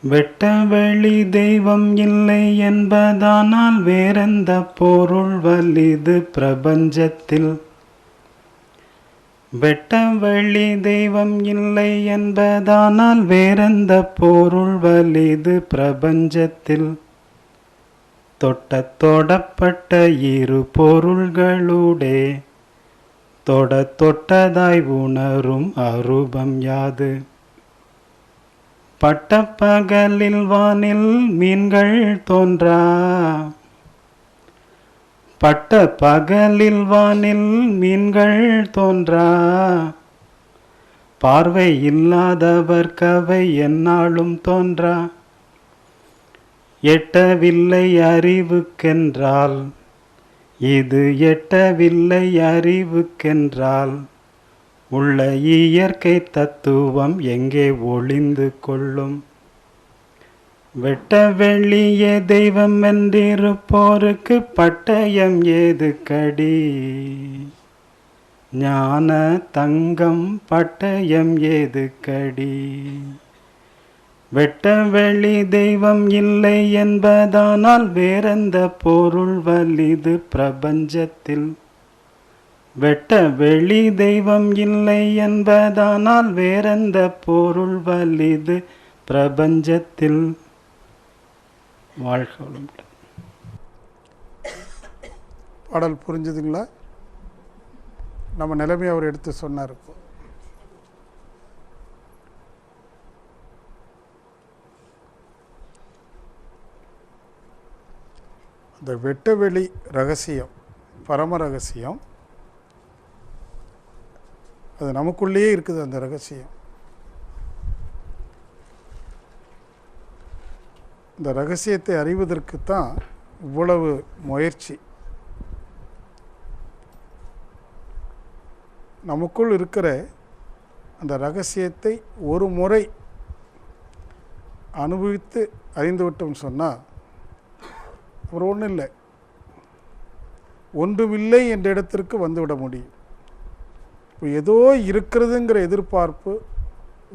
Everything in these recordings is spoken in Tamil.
வெட்டவெளி தெய்வம் இல்லை என்பதானால் வேறெந்த பொருள் வலிது பிரபஞ்சத்தில்? வெட்டவெளி தெய்வம் இல்லை என்பதானால் வேறெந்த பொருள் வலிது பிரபஞ்சத்தில்? தொடப்பட்ட இரு பொருள்களூடே தொட்டதாய் உணரும் அரூபம் யாது? பட்டப்பகலில் வானில் மீன்கள் தோன்றா, பட்டப்பகலில் வானில் மீன்கள் தோன்றா, பார்வை இல்லாதவர் கவை எந்நாளும் தோன்றா. எட்டவில்லை அறிவுக்கென்றால், இது எட்டவில்லை அறிவுக்கென்றால், உள்ள இயற்கை தத்துவம் எங்கே ஒளிந்து கொள்ளும்? வெட்டவெளியே தெய்வம் என்றிருப்போருக்கு பட்டயம் ஏது கடி? ஞான தங்கம் பட்டயம் ஏது கடி? வெட்டவெளி தெய்வம் இல்லை என்பதானால் வேறெந்த பொருள் வலிது பிரபஞ்சத்தில்? வெட்டவெளி தெய்வம் இல்லை என்பதானால் வேறெந்த பொருள் வலிது பிரபஞ்சத்தில்? வாழ்க வளமுடன். பாடல் புரிஞ்சுதுங்களா? நம்ம நிலைமை அவர் எடுத்து சொன்னார். இப்போ அந்த வெட்டவெளி ரகசியம், பரம ரகசியம், அது நமக்குள்ளேயே இருக்குது. அந்த ரகசியம், இந்த ரகசியத்தை அறிவதற்குத்தான் இவ்வளவு முயற்சி. நமக்குள் இருக்கிற அந்த ரகசியத்தை ஒரு முறை அனுபவித்து அறிந்துவிட்டோம்னு சொன்னால் அப்புறம் ஒன்றும் இல்லை, ஒன்றுமில்லை என்ற இடத்திற்கு வந்துவிட முடியும். இப்போ ஏதோ இருக்கிறதுங்கிற எதிர்பார்ப்பு,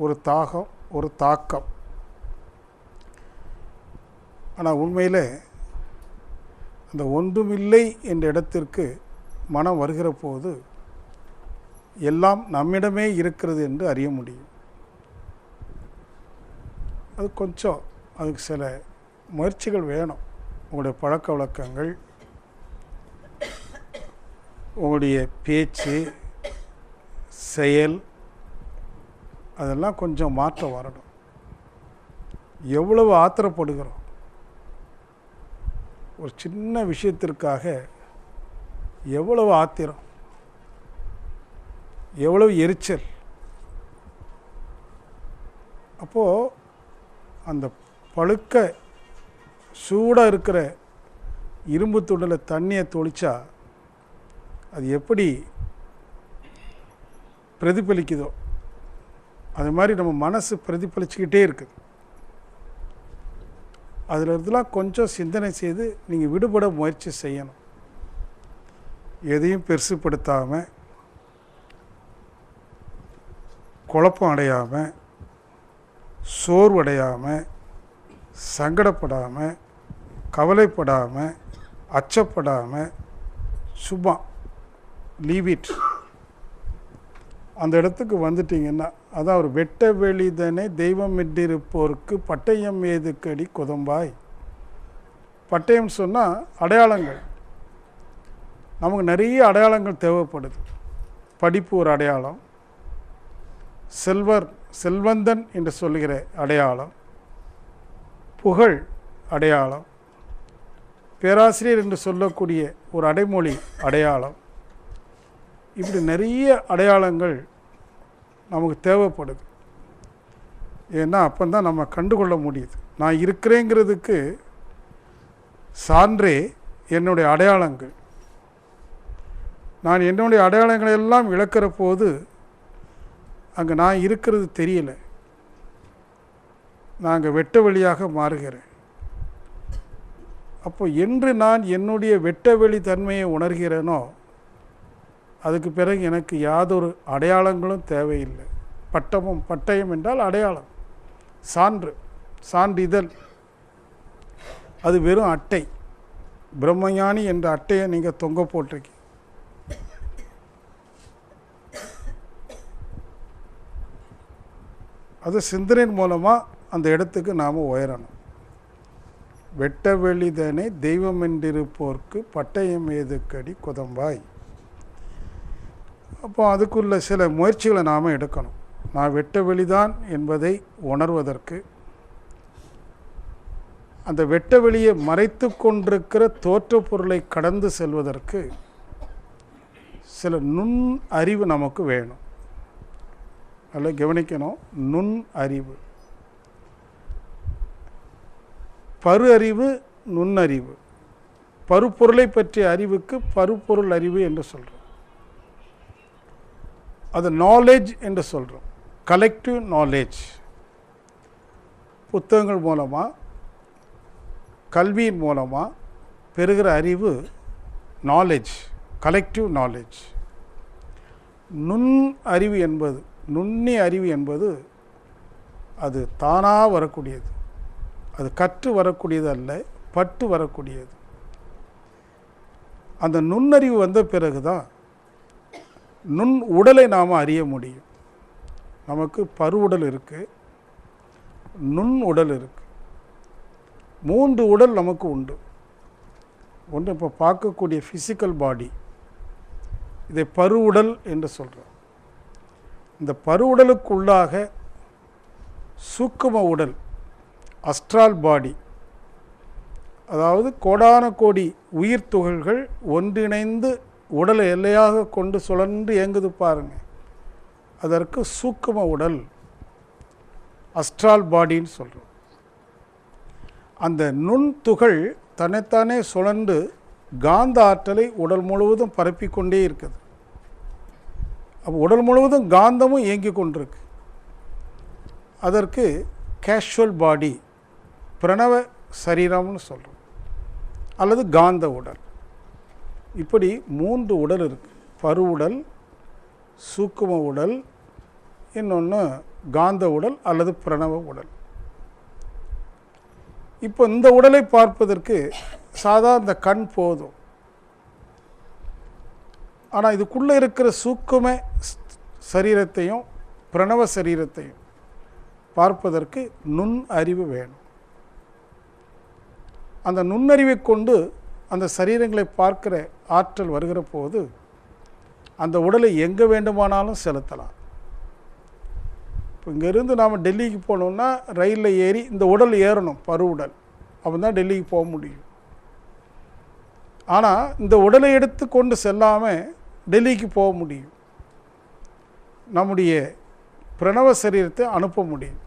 ஒரு தாகம், ஒரு தாக்கம். ஆனால் உண்மையில் அந்த ஒன்றுமில்லை என்ற இடத்திற்கு மனம் வருகிற போது எல்லாம் நம்மிடமே இருக்கிறது என்று அறிய முடியும். அது கொஞ்சம், அதுக்கு சில முயற்சிகள் வேணும். உங்களுடைய பழக்க வழக்கங்கள், உங்களுடைய பேச்சு, செயல், அதெல்லாம் கொஞ்சம் மாற்றம் வரணும். எவ்வளவு ஆத்திரப்படுகிறோம் ஒரு சின்ன விஷயத்திற்காக, எவ்வளவு ஆத்திரம், எவ்வளவு எரிச்சல். அப்போது அந்த பழுக்க சூடாக இருக்கிற இரும்பு துண்டில் தண்ணியை தொளிச்சா அது எப்படி பிரதிபலிக்குதோ அது மாதிரி நம்ம மனசு பிரதிபலிச்சுக்கிட்டே இருக்குது. அதில் இருந்தெல்லாம் கொஞ்சம் சிந்தனை செய்து நீங்கள் விடுபட முயற்சி செய்யணும். எதையும் பெருசுப்படுத்தாமல், குழப்பம் அடையாமல், சோர்வடையாமல், சங்கடப்படாமல், கவலைப்படாமல், அச்சப்படாமல், சும்மா லீவ் இட். அந்த இடத்துக்கு வந்துட்டிங்கன்னா, அதான் ஒரு வெட்ட வெளிதனை தெய்வம் என்றிருப்போருக்கு பட்டயம் ஏதுக்கடி குதம்பாய். பட்டயம் சொன்னால் அடையாளங்கள். நமக்கு நிறைய அடையாளங்கள் தேவைப்படுது. படிப்பு ஒரு அடையாளம், செல்வந்தன் என்று சொல்லுகிற அடையாளம், புகழ் அடையாளம், பேராசிரியர் என்று சொல்லக்கூடிய ஒரு அடைமொழி அடையாளம். இப்படி நிறைய அடையாளங்கள் நமக்கு தேவைப்படுது. ஏன்னா அப்போதான் நம்ம கண்டுகொள்ள முடியுது. நான் இருக்கிறேங்கிறதுக்கு சான்றே என்னுடைய அடையாளங்கள். நான் என்னுடைய அடையாளங்களை எல்லாம் இழக்கிற போது அங்கே நான் இருக்கிறது தெரியலை. நான் அங்கே வெட்ட வெளியாக மாறுகிறேன். அப்போ என்று நான் என்னுடைய வெட்ட வெளி தன்மையை உணர்கிறேனோ அதுக்கு பிறகு எனக்கு யாதொரு அடையாளங்களும் தேவையில்லை. பட்டயம் என்றால் அடையாளம், சான்று. சான்றிதழ், அது வெறும் அட்டை. பிரம்மஞானி என்ற அட்டையை நீங்கள் தொங்க போட்டிருக்கீங்க. அது சிந்தனையின் மூலமாக அந்த இடத்துக்கு நாம் உயரணும். வெட்ட வெளிதனை தெய்வம் என்றிருப்போர்க்கு பட்டயம் ஏதுக்கடி குதம்பாய். அப்போ அதுக்குள்ள சில முயற்சிகளை நாம் எடுக்கணும். நான் வெட்ட வெளிதான் என்பதை உணர்வதற்கு, அந்த வெட்ட வெளியை மறைத்து கொண்டிருக்கிற தோற்ற பொருளை கடந்து செல்வதற்கு சில நுண் அறிவு நமக்கு வேணும். நல்லா கவனிக்கணும். நுண் அறிவு, பரு அறிவு, நுண்ணறிவு. பருப்பொருளை பற்றிய அறிவுக்கு பருப்பொருள் அறிவு என்று சொல்கிறோம். அது நாலேஜ் என்று சொல்கிறோம். Collective knowledge. புத்தகங்கள் மூலமாக, கல்வியின் மூலமாக பெறுகிற அறிவு நாலேஜ், கலெக்டிவ் நாலேஜ். நுண் அறிவு என்பது, நுண்ணி அறிவு என்பது அது தானாக வரக்கூடியது. அது கற்று வரக்கூடியது அல்ல, பட்டு வரக்கூடியது. அந்த நுண்ணறிவு வந்த பிறகு தான் நுண் உடலை நாம் அறிய முடியும். நமக்கு பரு உடல் இருக்குது, நுண் உடல் இருக்குது. 3 உடல் நமக்கு உண்டு. ஒன்று இப்போ பார்க்கக்கூடிய ஃபிசிக்கல் பாடி, இதை பரு உடல் என்று சொல்கிறோம். இந்த பரு உடலுக்குள்ளாக சூக்கும உடல், அஸ்ட்ரால் பாடி, அதாவது கோடான கோடி உயிர் துகள்கள் ஒன்றிணைந்து உடலை எல்லையாக கொண்டு சுழன்று இயங்குது பாருங்க. அதற்கு சூக்கும உடல், அஸ்ட்ரால் பாடின்னு சொல்கிறோம். அந்த நுண் துகள் தன்னைத்தானே சுழன்று காந்த ஆற்றலை உடல் முழுவதும் பரப்பிக்கொண்டே இருக்குது. அப்போ உடல் முழுவதும் காந்தமும் இயங்கி கொண்டிருக்கு. அதற்கு கேஷுவல் பாடி, பிரணவ சரீரம்னு சொல்கிறோம், அல்லது காந்த உடல். இப்படி 3 உடல் இருக்குது. பரு உடல், சூக்கும உடல், இன்னொன்று காந்த உடல் அல்லது பிரணவ உடல். இப்போ இந்த உடலை பார்ப்பதற்கு சாதாரண இந்த கண் போதும். ஆனால் இதுக்குள்ளே இருக்கிற சூக்கும சரீரத்தையும் பிரணவ சரீரத்தையும் பார்ப்பதற்கு நுண் அறிவு வேணும். அந்த நுண்ணறிவை கொண்டு அந்த சரீரங்களை பார்க்கிற ஆற்றல் வருகிற போது அந்த உடலை எங்கே வேண்டுமானாலும் செலுத்தலாம். இப்போ இங்கேருந்து நாம் டெல்லிக்கு போகணுன்னா ரயிலில் ஏறி இந்த உடல் ஏறணும், பரு உடல். அப்போ தான் டெல்லிக்கு போக முடியும். ஆனால் இந்த உடலை எடுத்து கொண்டு செல்லாமல் டெல்லிக்கு போக முடியும். நம்முடைய பிரணவ சரீரத்தை அனுப்ப முடியும்.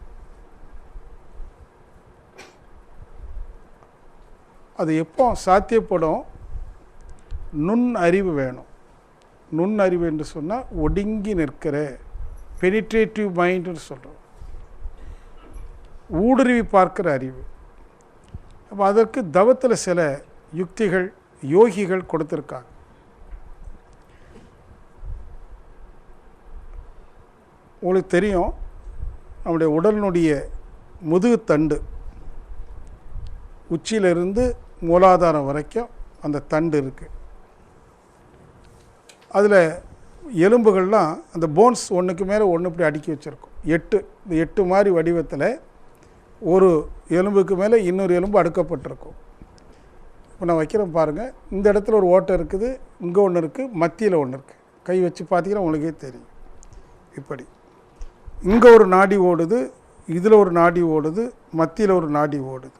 அது எப்போ சாத்தியப்படும்? நுண் அறிவு வேணும். நுண் அறிவு என்று சொன்னால் ஒடுங்கி நிற்கிற பெனிட்ரேட்டிவ் மைண்டுன்னு சொல்கிறோம், ஊடுருவி பார்க்கிற அறிவு. அப்போ அதற்கு தவத்தில் சில யுக்திகள் யோகிகள் கொடுத்துருக்காங்க. உங்களுக்கு தெரியும், நம்முடைய உடலினுடைய முதுகுத்தண்டு உச்சியிலிருந்து மூலாதாரம் வரைக்கும் அந்த தண்டு இருக்குது. அதில் எலும்புகள்லாம் அந்த போன்ஸ் ஒன்றுக்கு மேலே ஒன்று இப்படி அடுக்கி வச்சுருக்கும். 8 இந்த 8 மாதிரி வடிவத்தில் ஒரு எலும்புக்கு மேலே இன்னொரு எலும்பு அடுக்கப்பட்டிருக்கும். இப்போ நான் வைக்கிறேன் பாருங்கள். இந்த இடத்துல ஒரு ஓட்டை இருக்குது, இங்கே ஒன்று இருக்குது, மத்தியில் ஒன்று இருக்குது. கை வச்சு பார்த்தீங்கன்னா உங்களுக்கே தெரியும். இப்படி இங்கே ஒரு நாடி ஓடுது, இதில் ஒரு நாடி ஓடுது, மத்தியில் ஒரு நாடி ஓடுது.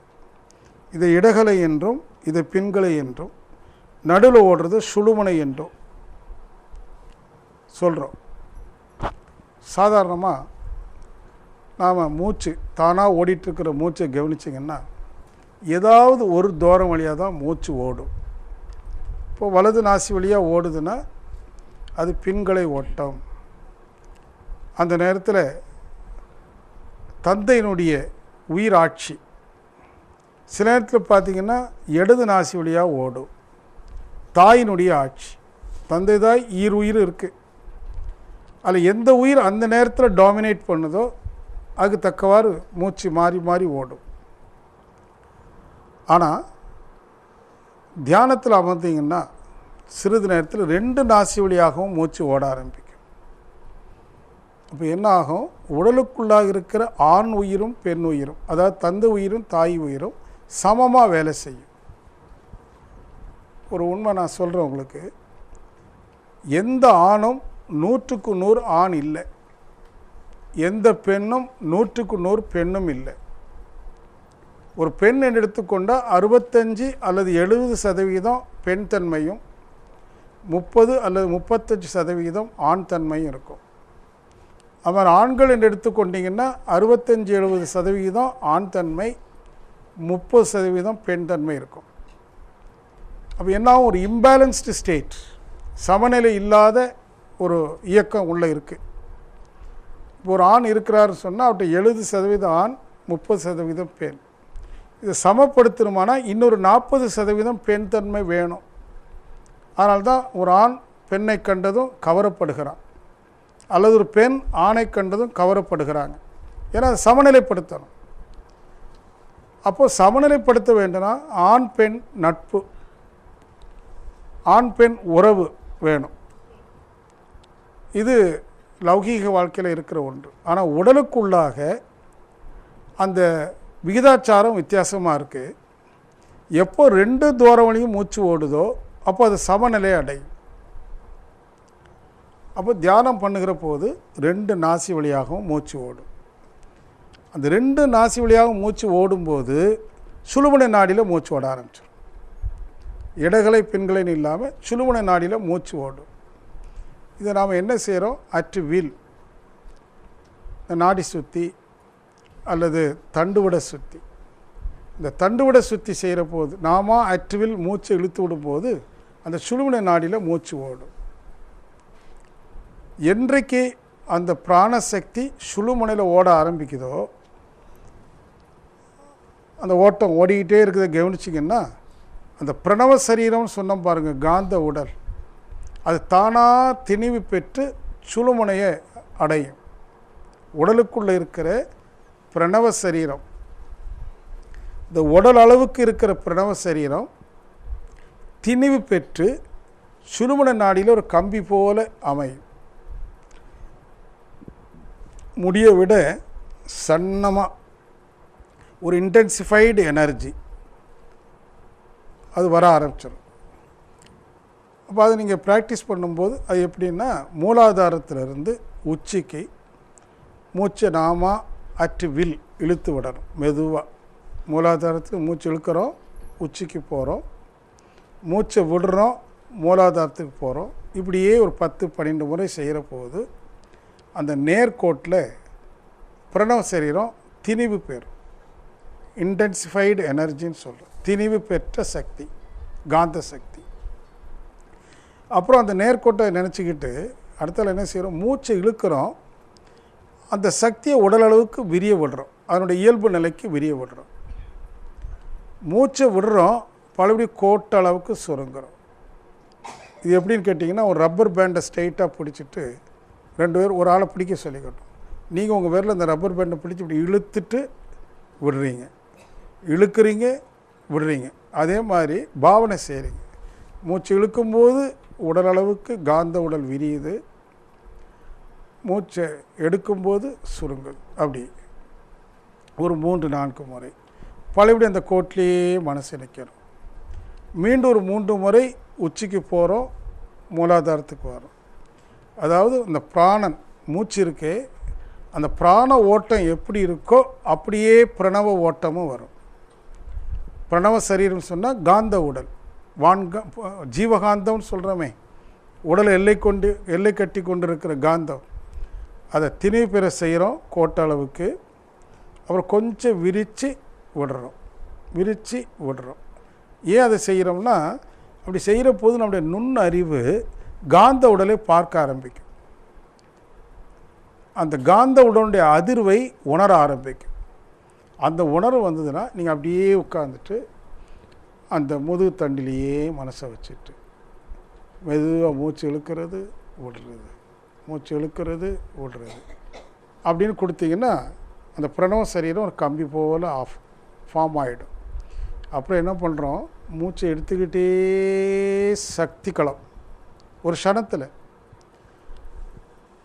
இதை இடகலை என்றும் இதை பின்கலை என்றும் நடுவில் ஓடுறது சுழுமனை என்றும் சொல்கிறோம். சாதாரணமாக நாம் மூச்சு தானாக ஓடிட்டுருக்கிற மூச்சை கவனிச்சிங்கன்னா ஏதாவது ஒரு தூரம் வழியாக தான் மூச்சு ஓடும். இப்போ வலது நாசி வழியாக ஓடுதுன்னா அது பின்கலை ஓட்டம். அந்த நேரத்தில் தந்தையினுடைய உயிர் ஆட்சி. சில நேரத்தில் பார்த்திங்கன்னா இடது நாசி வழியாக ஓடும், தாயினுடைய ஆட்சி. தந்தை தாய் உயிர் இருக்குது. அதில் எந்த உயிர் அந்த நேரத்தில் டாமினேட் பண்ணுதோ அதுக்கு தக்கவாறு மூச்சு மாறி மாறி ஓடும். ஆனால் தியானத்தில் அமர்ந்தீங்கன்னா சிறிது நேரத்தில் 2 நாசி வழியாகவும் மூச்சு ஓட ஆரம்பிக்கும். அப்போ என்ன ஆகும், உடலுக்குள்ளாக இருக்கிற ஆண் உயிரும் பெண் உயிரும், அதாவது தந்தை உயிரும் தாய் உயிரும் சமமாக வேலை செய்யும். ஒரு உண்மை நான் சொல்கிறேன் உங்களுக்கு, எந்த ஆணும் 100க்கு 100 ஆண் இல்லை, எந்த பெண்ணும் 100க்கு 100 பெண்ணும் இல்லை. ஒரு பெண் என்று எடுத்துக்கொண்டால் 65 அல்லது 70% பெண் தன்மையும் 30 அல்லது 35% ஆண் தன்மையும் இருக்கும். அவர் ஆண்கள் என்று எடுத்துக்கொண்டீங்கன்னா 65-70% ஆண் தன்மை, 30% பெண் தன்மை இருக்கும். அப்போ என்ன, ஒரு இம்பேலன்ஸ்டு ஸ்டேட், சமநிலை இல்லாத ஒரு இயக்கம் உள்ளே இருக்குது. இப்போ ஒரு ஆண் இருக்கிறாருன்னு சொன்னால் அவர்கிட்ட 70% ஆண், 30% பெண். இதை சமப்படுத்தணுமானா இன்னொரு 40% பெண் தன்மை வேணும். அதனால்தான் ஒரு ஆண் பெண்ணை கண்டதும் கவரப்படுகிறான், அல்லது ஒரு பெண் ஆணை கண்டதும் கவரப்படுகிறாங்க. ஏன்னா அதை சமநிலைப்படுத்தணும். அப்போது சமநிலைப்படுத்த வேண்டும்னா ஆண் பெண் நட்பு, ஆண் பெண் உறவு வேணும். இது லௌகீக வாழ்க்கையில் இருக்கிற ஒன்று. ஆனால் உடலுக்குள்ளாக அந்த விகிதாச்சாரம் வித்தியாசமாக இருக்குது. எப்போ 2 தூரவழியும் மூச்சு ஓடுதோ அப்போ அது சமநிலை அடையும். அப்போ தியானம் பண்ணுகிற போது 2 நாசி வழியாகவும் மூச்சு ஓடும். அந்த 2 நாசி வழியாகவும் மூச்சு ஓடும்போது சுழுமுனை நாடியில் மூச்சு ஓட ஆரம்பிச்சிடும். இடகலை பெண்களைன்னு இல்லாமல் சுழுமுனை நாடியில் மூச்சு ஓடும். இதை நாம் என்ன செய்கிறோம், அட் வில் இந்த நாடி சுற்றி அல்லது தண்டுவட சுற்றி, இந்த தண்டுவட சுற்றி செய்கிற போது நாம அட் வில் மூச்சை இழுத்து விடும்போது அந்த சுழுமுனை நாடியில் மூச்சு ஓடும். என்றைக்கு அந்த பிராணசக்தி சுழுமுனையில் ஓட ஆரம்பிக்குதோ, அந்த ஓட்டம் ஓடிக்கிட்டே இருக்கிறத கவனிச்சிங்கன்னா அந்த பிரணவ சரீரம்னு சொன்னோம் பாருங்கள், காந்த உடல், அது தானாக திணிவு பெற்று சுழுமுனையை அடையும். உடலுக்குள்ளே இருக்கிற பிரணவ சரீரம், இந்த உடல் அளவுக்கு இருக்கிற பிரணவ சரீரம் திணிவு பெற்று சுழுமுனை நாடியில் ஒரு கம்பி போல அமையும். முடியை விட சன்னமாக ஒரு இன்டென்சிஃபைடு எனர்ஜி அது வர ஆரம்பிச்சிடும். அப்போ அதை நீங்கள் ப்ராக்டிஸ் பண்ணும்போது அது எப்படின்னா, மூலாதாரத்திலிருந்து உச்சிக்கு மூச்சை நாம அட் வில் இழுத்து விடணும். மெதுவாக மூலாதாரத்துக்கு மூச்சு இழுக்கிறோம், உச்சிக்கு போகிறோம், மூச்சை விடுறோம், மூலாதாரத்துக்கு போகிறோம். இப்படியே ஒரு 10-12 முறை செய்கிற போது அந்த நேர்கோட்டில் பிரணவ சரீரம் திணிவு பெறும். இன்டென்சிஃபைடு எனர்ஜின்னு சொல்கிறோம், திணிவு பெற்ற சக்தி, காந்த சக்தி. அப்புறம் அந்த நேர்கோட்டை நினச்சிக்கிட்டு அடுத்தால என்ன செய்கிறோம், மூச்சை இழுக்கிறோம், அந்த சக்தியை உடலளவுக்கு விரிய விடுறோம், அதனுடைய இயல்பு நிலைக்கு விரிய விடுறோம். மூச்சை விடுறோம், பலபடி கோட்டளவுக்கு சுருங்குறோம். இது எப்படின்னு கேட்டிங்கன்னா, ஒரு ரப்பர் பேண்டை ஸ்ட்ரைட்டாக பிடிச்சிட்டு 2 பேர் ஒரு ஆளை பிடிக்க சொல்லிக்கட்டும். நீங்கள் உங்கள் பேரில் அந்த ரப்பர் பேண்டை பிடிச்சி இப்படி இழுத்துட்டு விடுறீங்க, இழுக்கிறீங்க, விடுறீங்க. அதே மாதிரி பாவனை செய்கிறீங்க. மூச்சு இழுக்கும்போது உடலளவுக்கு காந்த உடல் விரியுது, மூச்சை எடுக்கும்போது சுருங்குது. அப்படி ஒரு 3-4 முறை பழையபடி அந்த கோட்டிலேயே மனசு நிற்கிறோம். மீண்டும் ஒரு 3 முறை உச்சிக்கு போகிறோம், மூலாதாரத்துக்கு வரோம். அதாவது இந்த பிராணன் மூச்சு இருக்கே, அந்த பிராண ஓட்டம் எப்படி இருக்கோ அப்படியே பிரணவ ஓட்டமும் வரும். பிரணவ சரீரம் சொன்னால் காந்த உடல், ஜீவகாந்தம்னு சொல்கிறோமே, உடலை எல்லை கட்டி கொண்டு இருக்கிற காந்தம், அதை திணிவு பெற செய்கிறோம் கோட்டளவுக்கு. அப்புறம் கொஞ்சம் விரித்து விடுறோம். ஏன் அதை செய்கிறோம்னா, அப்படி செய்கிற போது நம்முடைய நுண்ணறிவு காந்த உடலை பார்க்க ஆரம்பிக்கும். அந்த காந்த உடலுடைய அதிர்வை உணர ஆரம்பிக்கும். அந்த உணர்வு வந்ததுன்னா நீங்கள் அப்படியே உட்காந்துட்டு அந்த முதுகு தண்டிலேயே மனசை வச்சுட்டு மெதுவாக மூச்சு இழுக்கிறது விடுறது, மூச்சு இழுக்கிறது விடுறது அப்படின்னு கொடுத்தீங்கன்னா அந்த பிரணவ சரீரம் ஒரு கம்பி போல் ஃபார்ம் ஆகிடும். அப்புறம் என்ன பண்ணுறோம், மூச்சை எடுத்துக்கிட்டே சக்தி களம் ஒரு க்ஷணத்தில்.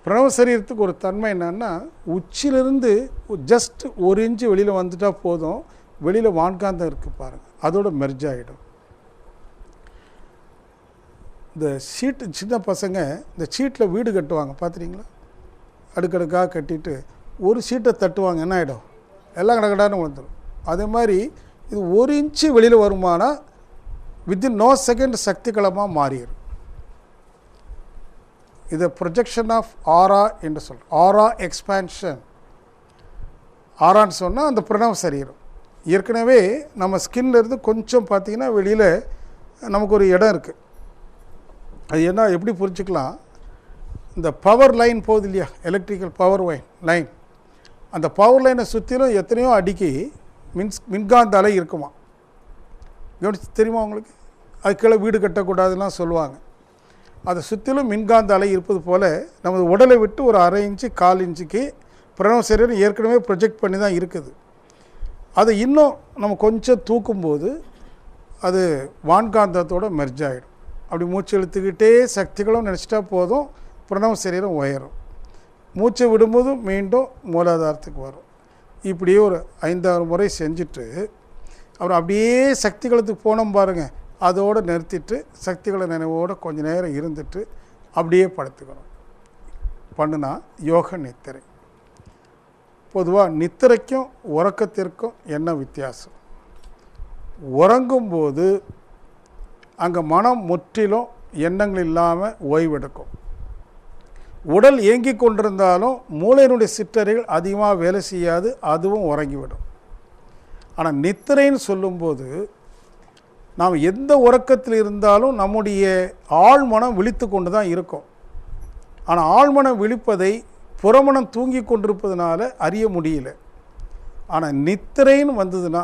பிரணவ சரீரத்துக்கு ஒரு தன்மை என்னன்னா, உச்சிலிருந்து ஜஸ்ட் 1 இன்ச்சு வெளியில் வந்துட்டால் போதும், வெளியில் வான்காந்தம் இருக்குது பாருங்கள், அதோட மெர்ஜ் ஆகிடும். இந்த ஷீட்டு, சின்ன பசங்க இந்த ஷீட்டில் வீடு கட்டுவாங்க பார்த்துறீங்களா, அடுக்கடுக்காக கட்டிட்டு ஒரு ஷீட்டை தட்டுவாங்க, என்ன ஆகிடும், எல்லாம் கடகடான்னு வந்துடும். அதே மாதிரி இது 1 இன்ச்சு வெளியில் வருமானா வித்தின் நோ செகண்ட் சக்தி களமாக மாறிடும். இதை ப்ரொஜெக்ஷன் ஆஃப் ஆரா என்று சொல்கிறோம். ஆரா எக்ஸ்பேன்ஷன். ஆரான்னு சொன்னால் அந்த பிரணவ சரீரம். ஏற்கனவே நம்ம ஸ்கின்லேருந்து கொஞ்சம் பார்த்திங்கன்னா வெளியில் நமக்கு ஒரு இடம் இருக்குது. அது என்ன, எப்படி புரிஞ்சுக்கலாம், இந்த பவர் லைன் போகுது இல்லையா, எலக்ட்ரிக்கல் பவர் லைன், அந்த பவர் லைனை சுற்றிலும் எத்தனையோ அடிக்கி மின்காந்த அலை இருக்குமா, கவனிச்சு தெரியுமா உங்களுக்கு? அது கீழே வீடு கட்டக்கூடாதுலாம் சொல்லுவாங்க. அதை சுற்றிலும் மின்காந்த அலை இருப்பது போல் நமது உடலை விட்டு ஒரு 1/2 இன்ச்சு 1/4 இன்ச்சுக்கு பிரணவ சரீரம் ஏற்கனவே ப்ரொஜெக்ட் பண்ணி தான் இருக்குது. அதை இன்னும் நம்ம கொஞ்சம் தூக்கும்போது அது வான்காந்தத்தோடு மெர்ஜ் ஆகிடும். அப்படி மூச்சு இழுத்துக்கிட்டே சக்திகளும் நினச்சிட்டா போதும், பிரணவ சரீரம் உயரும். மூச்சை விடும்போது மீண்டும் மூலாதாரத்துக்கு வரும். இப்படியே ஒரு 5-6 முறை செஞ்சுட்டு அப்புறம் அப்படியே சக்திகளத்துக்கு போனோம் பாருங்கள், அதோடு நிறுத்திட்டு சக்திகளை நினைவோடு கொஞ்சம் நேரம் இருந்துட்டு அப்படியே படுத்துக்கணும். பண்ணுனா யோக நித்திரை. பொதுவாக நித்திரைக்கும் உறக்கத்திற்கும் என்ன வித்தியாசம்? உறங்கும்போது அங்கே மனம் முற்றிலும் எண்ணங்கள் இல்லாமல் ஓய்வெடுக்கும். உடல் இயங்கி கொண்டிருந்தாலும் மூளையினுடைய சிற்றறைகள் அதிகமாக வேலை செய்யாது, அதுவும் உறங்கிவிடும். ஆனால் நித்திரைன்னு சொல்லும்போது நாம் எந்த உறக்கத்தில் இருந்தாலும் நம்முடைய ஆழ்மனம் விழித்து கொண்டு தான் இருக்கும். ஆனால் ஆழ்மனம் விழிப்பதை புறமனம் தூங்கி கொண்டிருப்பதனால அறிய முடியல. ஆனால் நித்திரைன்னு வந்ததுன்னா,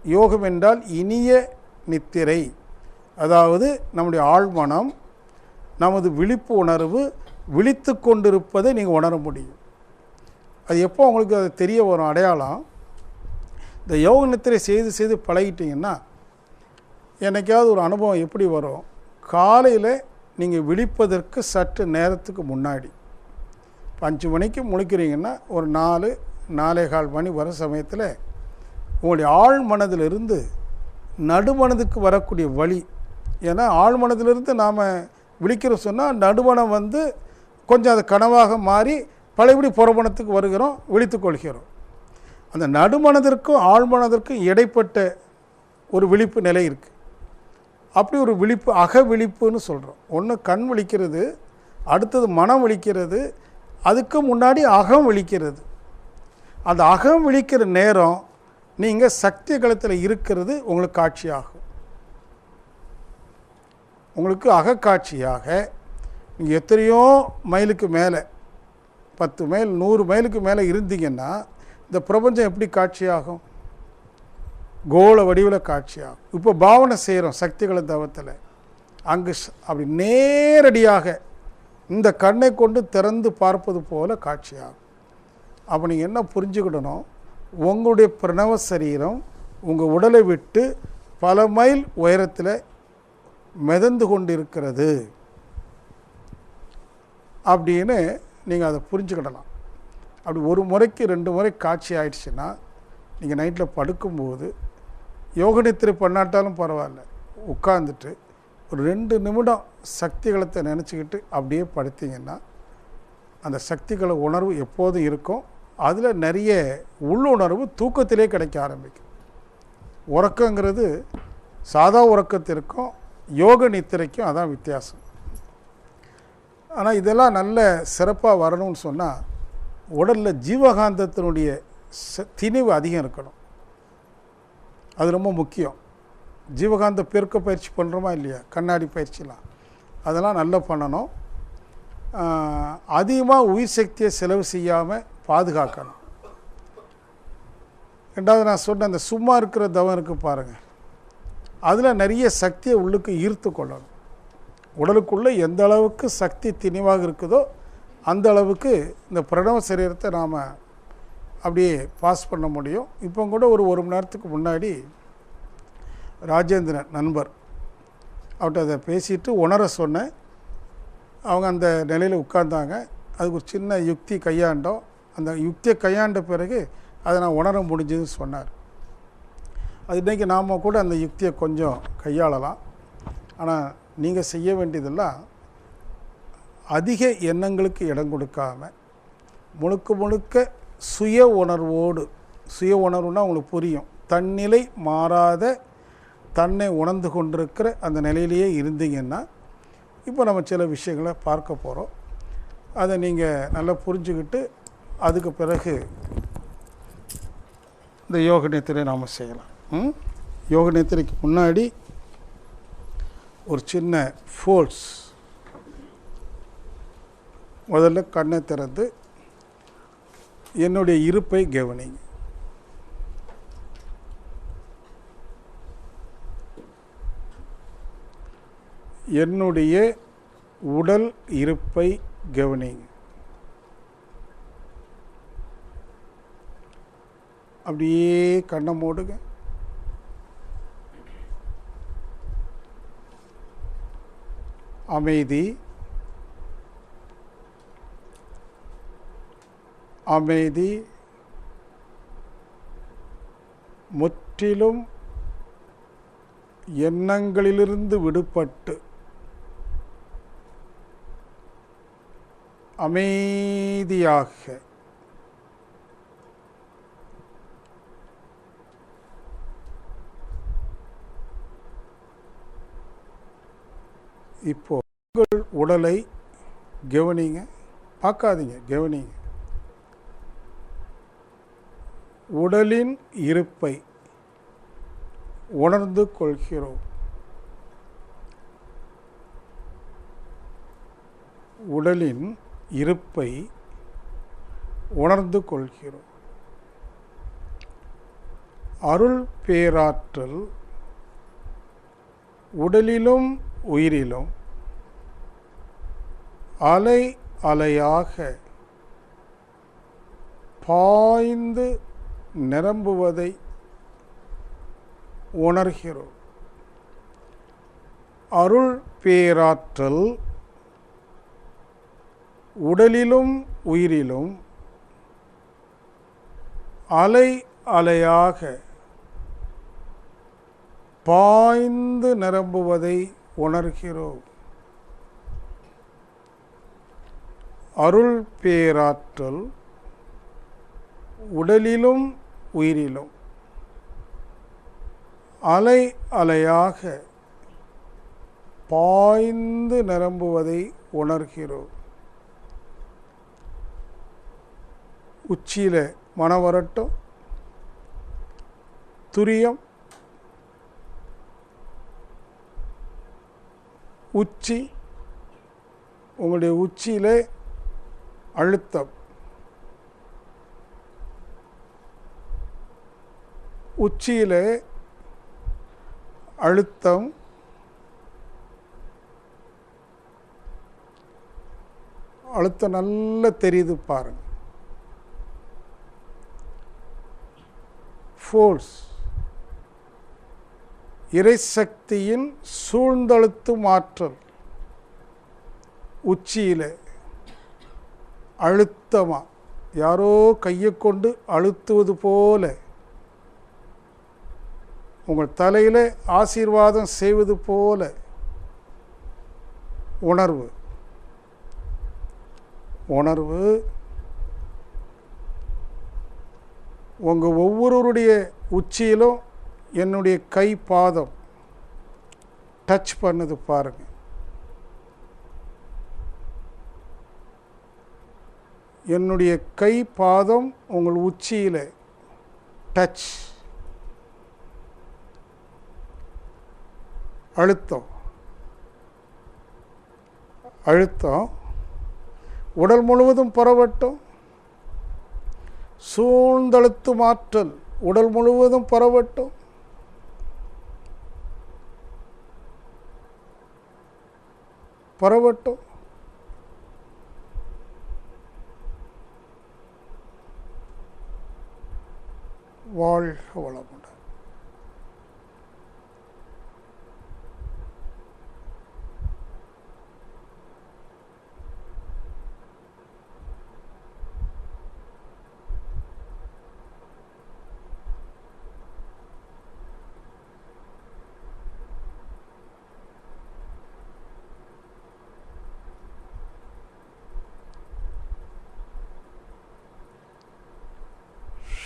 யோகம் என்றால் இனிய நித்திரை, அதாவது நம்முடைய ஆழ்மனம் நமது விழிப்பு உணர்வு விழித்து கொண்டிருப்பதை நீங்கள் உணர முடியும். அது எப்போ உங்களுக்கு அது தெரிய வரும் அடையாளம்? இந்த யோக நித்திரை செய்து செய்து பழகிட்டிங்கன்னா, என்னைக்காவது ஒரு அனுபவம் எப்படி வரும், காலையில் நீங்கள் விழிப்பதற்கு சற்று நேரத்துக்கு முன்னாடி 5 மணிக்கு முழிக்கிறீங்கன்னா ஒரு 4-4:15 மணி வர சமயத்தில் உங்களுடைய ஆழ் மனதிலிருந்து நடுமனதுக்கு வரக்கூடிய வழி, ஏன்னா ஆழ் மனதிலிருந்து நாம் விழிக்கிற சொன்னால் நடுமனம் வந்து கொஞ்சம் அது கனவாக மாறி பழையபடி புறமணத்துக்கு வருகிறோம், விழித்து கொள்கிறோம். அந்த நடுமனதிற்கும் ஆழ்மனதிற்கும் இடைப்பட்ட ஒரு விழிப்பு நிலை இருக்குது. அப்படி ஒரு விழிப்பு அக விழிப்புன்னு சொல்கிறோம். ஒன்று கண் விழிக்கிறது, அடுத்தது மனம் விழிக்கிறது, அதுக்கு முன்னாடி அகம் விழிக்கிறது. அந்த அகம் விழிக்கிற நேரம் நீங்கள் சக்தி களத்தில் இருக்கிறது உங்களுக்கு காட்சியாகும். உங்களுக்கு அகக்காட்சியாக நீங்கள் எத்தனையோ மைலுக்கு மேலே 10 மைல் 100 மைலுக்கு மேலே இருந்தீங்கன்னா இந்த பிரபஞ்சம் எப்படி காட்சியாகும்? கோள வடிவில் காட்சியாகும். இப்போ பாவனை செய்கிறோம் சக்திகளை தவத்தில், அங்கு அப்படி நேரடியாக இந்த கண்ணை கொண்டு திறந்து பார்ப்பது போல காட்சியாகும். அப்போ நீங்கள் என்ன புரிஞ்சுக்கிடணும், உங்களுடைய பிரணவ சரீரம் உங்கள் உடலை விட்டு பல மைல் உயரத்தில் மிதந்து கொண்டு இருக்கிறது அப்படின்னு நீங்கள் அதை புரிஞ்சுக்கிடலாம். அப்படி 1 முறைக்கு 2 முறை காட்சி ஆயிடுச்சுன்னா நீங்கள் நைட்டில் படுக்கும்போது யோக நித்திரை பண்ணாட்டாலும் பரவாயில்ல, உட்காந்துட்டு ஒரு 2 நிமிடம் சக்திகளத்தை நினச்சிக்கிட்டு அப்படியே படுத்திங்கன்னா அந்த சக்திகள உணர்வு எப்போதும் இருக்கும். அதில் நிறைய உள்ளுணர்வு தூக்கத்திலே கிடைக்க ஆரம்பிக்கும். உறக்கங்கிறது சாதா உறக்கத்திற்கும் யோக நித்திரைக்கும் அதான் வித்தியாசம். ஆனால் இதெல்லாம் நல்ல சிறப்பாக வரணும்னு சொன்னால் உடலில் ஜீவகாந்தத்தினுடைய திணிவு அதிகம் இருக்கணும். அது ரொம்ப முக்கியம். ஜீவகாந்த பெருக்க பயிற்சி பண்ணுறோமா இல்லையா, கண்ணாடி பயிற்சிலாம், அதெல்லாம் நல்லா பண்ணணும். அதிகமாக உயிர் சக்தியை செலவு செய்யாமல் பாதுகாக்கணும். ரெண்டாவது நான் சொன்ன அந்த சும்மா இருக்கிற தவம் இருக்குது பாருங்கள், அதில் நிறைய சக்தியை உள்ளுக்கு ஈர்த்து கொள்ளணும். உடலுக்குள்ளே எந்த அளவுக்கு சக்தி திணிவாக இருக்குதோ அந்த அளவுக்கு இந்த பிரணவ சரீரத்தை நாம் அப்படியே பாஸ் பண்ண முடியும். இப்போ கூட ஒரு 1 மணி நேரத்துக்கு முன்னாடி ராஜேந்திரன் நண்பர், அவர்கிட்ட அதை பேசிட்டு உணர சொன்னேன். அவங்க அந்த நிலையில் உட்கார்ந்தாங்க. அதுக்கு ஒரு சின்ன யுக்தி கையாண்டோம். அந்த யுக்தியை கையாண்ட பிறகு அதை நான் உணர முடிஞ்சதுன்னு சொன்னார். அது இன்றைக்கி நாம் கூட அந்த யுக்தியை கொஞ்சம் கையாளலாம். ஆனால் நீங்கள் செய்ய வேண்டியதெல்லாம் அதிக எண்ணங்களுக்கு இடம் கொடுக்காம முழுக்க முழுக்க சுய உணர்வோடு, சுய உணர்வுனா உங்களுக்கு புரியும், தன்னிலை மாறாத தன்னை உணர்ந்து கொண்டிருக்கிற அந்த நிலையிலேயே இருந்தீங்கன்னா, இப்போ நம்ம சில விஷயங்களை பார்க்க போகிறோம். அதை நீங்கள் நல்லா புரிஞ்சுக்கிட்டு அதுக்கு பிறகு இந்த யோக நித்திரை நாம் செய்யலாம். யோக நித்திரைக்கு முன்னாடி ஒரு சின்ன ஃபோல்ஸ். முதல்ல கண்ணை திறந்து என்னுடைய இருப்பை கவனிங்க. என்னுடைய உடல் இருப்பை கவனிங்க. அப்படியே கண்ணை மூடுங்க. அமைதி, அமைதி, முற்றிலும் எண்ணங்களிலிருந்து விடுபட்டு அமைதியாக இப்போ உங்கள் உடலை கவனிங்க. பார்க்காதீங்க, கவனிங்க. உடலின் இருப்பை உணர்ந்து கொள்கிறோம். உடலின் இருப்பை உணர்ந்து கொள்கிறோம். அருள் பேராற்றல் உடலிலும் உயிரிலும் அலை அலையாக பாய்ந்து நிரம்புவதை உணர்கிறோம். அருள் பேராற்றல் உடலிலும் உயிரிலும் அலை அலையாக பாய்ந்து நிரம்புவதை உணர்கிறோம். அருள் பேராற்றல் உடலிலும் உயிரிலும் அலை அலையாக பாய்ந்து நிரம்புவதை உணர்கிறோம். உச்சியில் மனம் வரட்டும். துரியம், உச்சி, உங்களுடைய உச்சியிலே அழுத்தம், உச்சியிலே அழுத்தம், அழுத்தம் நல்லா தெரியுது பாருங்க. ஃபோர்ஸ், இறைசக்தியின் சூழ்ந்தழுத்தும் ஆற்றல் உச்சியில் அழுத்தமா, யாரோ கையை கொண்டு அழுத்துவது போல, உங்கள் தலையில் ஆசீர்வாதம் செய்வது போல உணர்வு. உணர்வு உங்கள் ஒவ்வொருவருடைய உச்சியிலும் என்னுடைய கை பாதம் டச் பண்ணுது பாருங்க. என்னுடைய கை பாதம் உங்கள் உச்சியில் டச், அழுத்தம், அழுத்தம் உடல் முழுவதும் பரவட்டும். சூழ்ந்தழுத்தும் ஆற்றல் உடல் முழுவதும் பரவட்டும். பரவட்டும். வாழ்க வளமுடன்.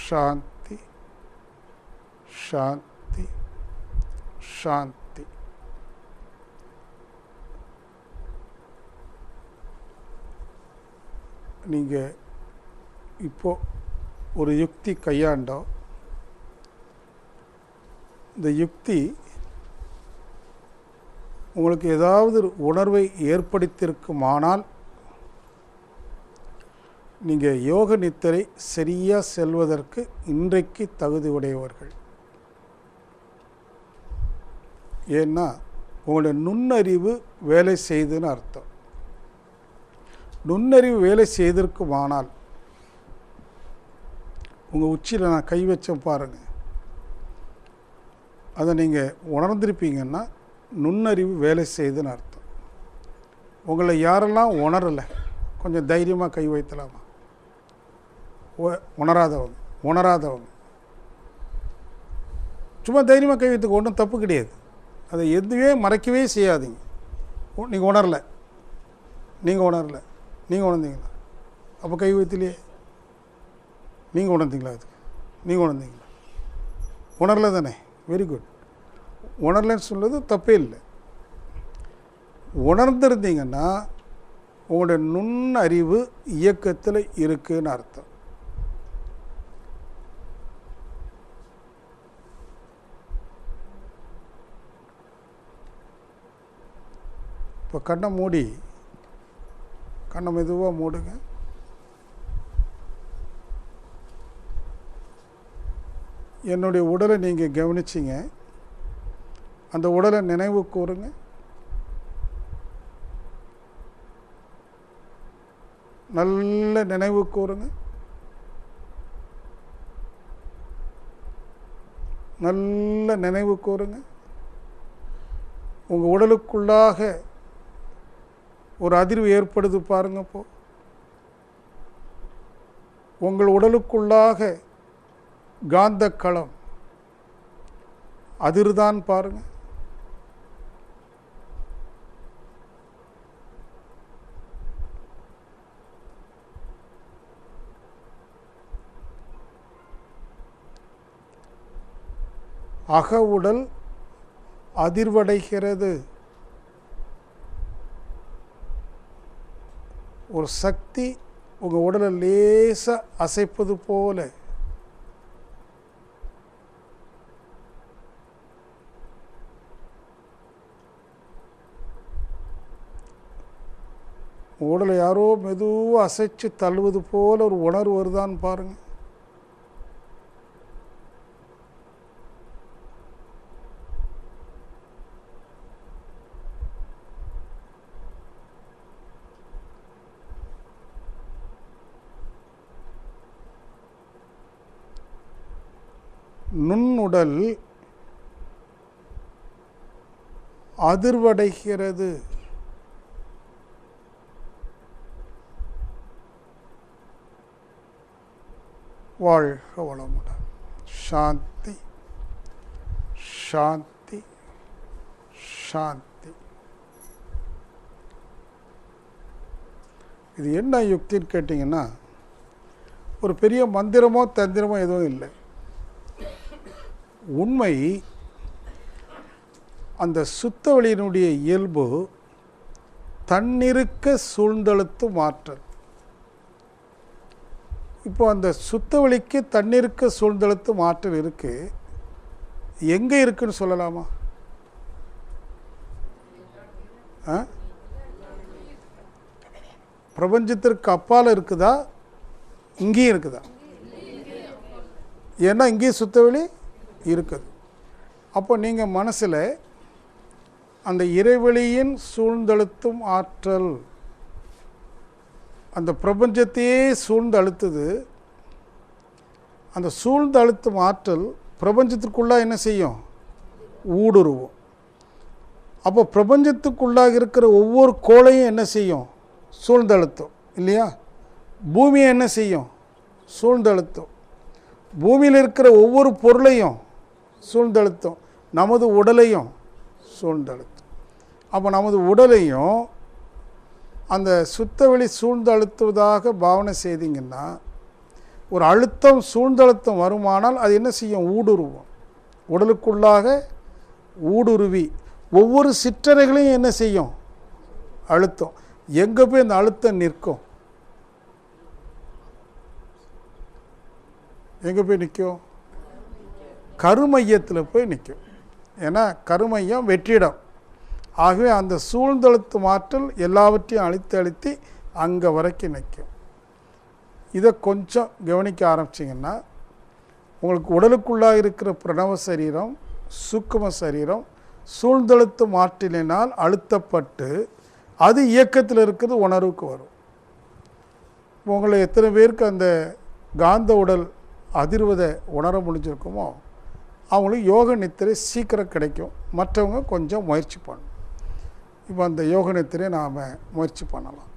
சாந்தி சாந்தி சாந்தி. நீங்கள் இப்போ ஒரு யுக்தி கையாண்டோம். இந்த யுக்தி உங்களுக்கு ஏதாவது ஒரு உணர்வை ஏற்படுத்தியிருக்குமானால் நீங்கள் யோக நித்திரை சரியாக செல்வதற்கு இன்றைக்கு தகுதி உடையவர்கள். ஏன்னா உங்களுடைய நுண்ணறிவு வேலை செய்துன்னு அர்த்தம். நுண்ணறிவு வேலை செய்திருக்குமானால் உங்கள் உச்சியில் நான் கை வச்சேன் பாருங்கள், அதை நீங்கள் உணர்ந்திருப்பீங்கன்னா நுண்ணறிவு வேலை செய்துன்னு அர்த்தம். உங்களை யாரெல்லாம் உணரலை கொஞ்சம் தைரியமாக கை வைத்தலாமா? உணராதவங்க சும்மா தைரியமாக கை வைத்துக்க, ஒன்றும் தப்பு கிடையாது. அதை எதுவே மறைக்கவே செய்யாதீங்க. நீங்கள் உணரலை, நீங்கள் உணர்ந்தீங்களா? அப்போ கை வைத்திலையே நீங்கள் உணர்ந்தீங்களா? அதுக்கு நீங்கள் உணர்ந்தீங்களா? உணரலை தானே? Very good. உணரலைன்னு சொல்வது தப்பே இல்லை. உணர்ந்திருந்தீங்கன்னா உங்களுடைய நுண்ணறிவு இயக்கத்தில் இருக்குன்னு அர்த்தம். இப்போ கண்ணை மெதுவாக மூடுங்க. என்னுடைய உடலை நீங்கள் கவனிச்சிங்க. அந்த உடலை நினைவு கூறுங்க. நல்ல நினைவு கூறுங்க. நல்ல நினைவு கூறுங்க. உங்கள் உடலுக்குள்ளாக ஒரு அதிர்வு ஏற்படுது பாருங்க. இப்போ உங்கள் உடலுக்குள்ளாக காந்த களம் அதிர்தான் பாருங்க. அக உடல் அதிர்வடைகிறது. ஒரு சக்தி உங்கள் உடலை லேசாக அசைப்பது போல உடலை யாரோ மெதுவாக அசைச்சு தள்ளுவது போல ஒரு உணர்வு வருதான்னு பாருங்க. நுண்ணுடல் அதிர்வடைகிறது. வாழ்க வளமுடன். சாந்தி சாந்தி சாந்தி. இது என்ன யுக்தின்னு கேட்டிங்கன்னா, ஒரு பெரிய மந்திரமோ தந்திரமோ எதுவும் இல்லை. உண்மை அந்த சுத்தவெளியினுடைய இயல்பு தன்னிருக்க சூழ்ந்தெழுத்து மாற்றல். இப்போ அந்த சுத்தவெளிக்கு தன்னிருக்க சூழ்ந்தெழுத்து மாற்றல் இருக்கு. எங்கே இருக்குன்னு சொல்லலாமா? பிரபஞ்சத்திற்கு அப்பால் இருக்குதா, இங்கேயும் இருக்குதா? ஏன்னா இங்கேயும் சுத்தவெளி இருக்குது. அப்போ நீங்கள் மனசில் அந்த இறைவெளியின் சூழ்ந்தழுத்தும் ஆற்றல் அந்த பிரபஞ்சத்தையே சூழ்ந்து அழுத்துது. அந்த சூழ்ந்து அழுத்தும் ஆற்றல் பிரபஞ்சத்துக்குள்ளாக என்ன செய்யும்? ஊடுருவும். அப்போ பிரபஞ்சத்துக்குள்ளாக இருக்கிற ஒவ்வொரு கோளையும் என்ன செய்யும்? சூழ்ந்தழுத்தும் இல்லையா? பூமியை என்ன செய்யும்? சூழ்ந்தழுத்தும். பூமியில் இருக்கிற ஒவ்வொரு பொருளையும் சூழ்ந்தழுத்தும். நமது உடலையும் சூழ்ந்தழுத்தும். அப்போ நமது உடலையும் அந்த சுத்தவெளி சூழ்ந்தழுத்துவதாக பாவனை செய்தீங்கன்னா ஒரு அழுத்தம் சூழ்ந்தழுத்தம் வருமானால் அது என்ன செய்யும்? ஊடுருவும். உடலுக்குள்ளாக ஊடுருவி ஒவ்வொரு சிற்றறைகளையும் என்ன செய்யும்? அழுத்தம். எங்கே போய் அந்த அழுத்தம் நிற்கும்? எங்கே போய் நிற்கும்? கருமையத்தில் போய் நிற்கும். ஏன்னா கருமையம் வெற்றிடம். ஆகவே அந்த சூழ்ந்தழுத்தும் ஆற்றல் எல்லாவற்றையும் அழுத்தி அங்கே வரைக்கும் நிற்கும். இதை கொஞ்சம் கவனிக்க ஆரம்பிச்சிங்கன்னா உங்களுக்கு உடலுக்குள்ளாக இருக்கிற பிரணவ சரீரம், சூக்கும சரீரம் சூழ்ந்தழுத்தும் ஆற்றலினால் அழுத்தப்பட்டு அது இயக்கத்தில் இருக்கிறது உணர்வுக்கு வரும். உங்களை எத்தனை பேருக்கு அந்த காந்த உடல் அதிர்வதை உணர முடிஞ்சிருக்குமோ அவங்களுக்கு யோக நித்திரை சீக்கிரம் கிடைக்கும். மற்றவங்க கொஞ்சம் முயற்சி பண்ணணும். இப்போ அந்த யோக நித்திரை நாம் முயற்சி பண்ணலாம்.